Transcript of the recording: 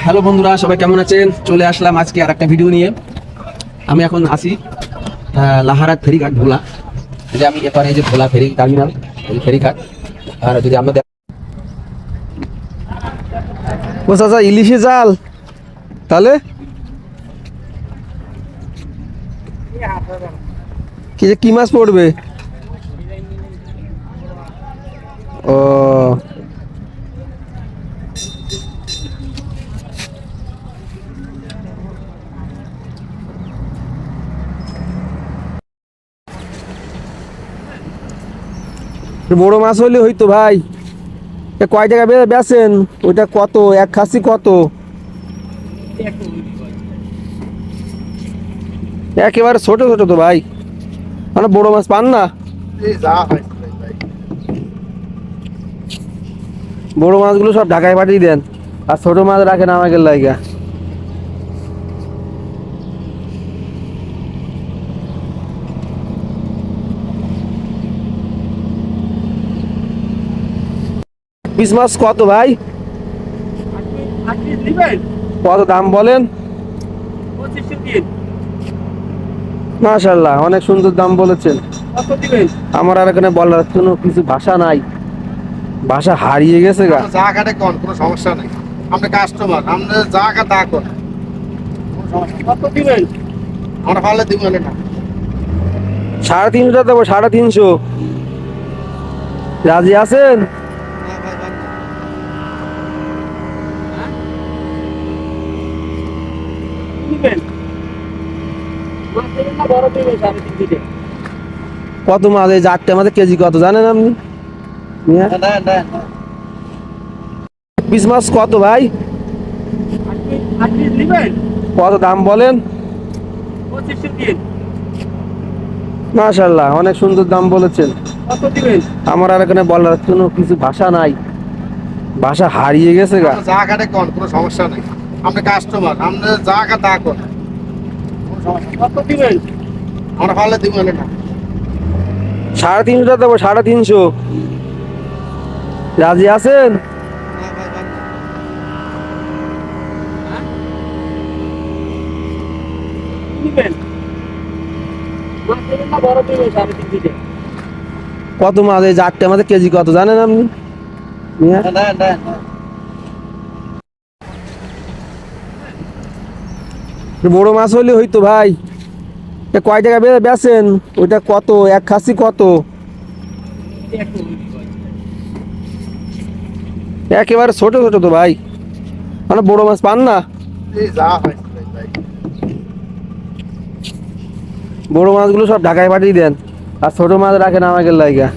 Hello বন্ধুরা, সবাই কেমন আছেন? চলে আসলাম আজকে আর একটা ভিডিও নিয়ে। আমি এখন আসি লাহারাত ফেরিঘাট ভোলা। যে আমি এপারে এই যে ভোলা ফেরি টার্মিনাল, এই ফেরিঘাট। আর যদি আমরা ও চাচা, ইলিশে জাল তাহলে কি মাছ পড়বে? ও বড় মাছ হইলে হইতো ভাই। কয় টাকা বেচেন? ওইটা কত এক খাসি? কত একেবারে ছোট ছোট তো ভাই, মানে বড় মাছ পান না? বড় মাছগুলো সব ঢাকায় পাঠিয়ে দেন, আর ছোট মাছ রাখেন আমাকে লাইগা। পিস মাছ কত ভাই? কত দাম বলেন? মাশাআল্লাহ, অনেক সুন্দর দাম বলেছেন। আমার আর এখানে বলার কোনো কিছু ভাষা নাই, ভাষা হারিয়ে গেছে গা। যা কাটে কোন কোনো সমস্যা নেই, আপনি কাস্টমার, আপনি যা কাটা কোন কত দিবেন? আমরা ভালো দিব না। 350 দেবো, 350। রাজি আছেন? কত মাছ এই 4টে মাছের কেজি কত জানেন আপনি? পিস মাছ কত ভাই? কত দাম বলেন? মাশাআল্লাহ, অনেক সুন্দর দাম বলেছেন। আমার আর এখানে বলার কোনো কিছু ভাষা নাই, ভাষা হারিয়ে গেছে গা। যা কাটে কোন কোনো সমস্যা নেই, আপনি কাস্টমার, আপনি যা কাটা কোন কত দিবেন? আমরা ভালো দিব না। 350 দেবো, 350। রাজি আছেন? কত মাছ এই 4টে মাছের কেজি কত জানেন আপনি? বড় মাছ হইলে হইতো ভাই। কয় টাকা বেচেন? ওইটা কত এক খাসি? কত একেবারে ছোট ছোট তো ভাই, মানে বড় মাছ পান না? বড় মাছগুলো সব ঢাকায় পাঠিয়ে দেন, আর ছোট মাছ রাখেন আমাকে লাইগা।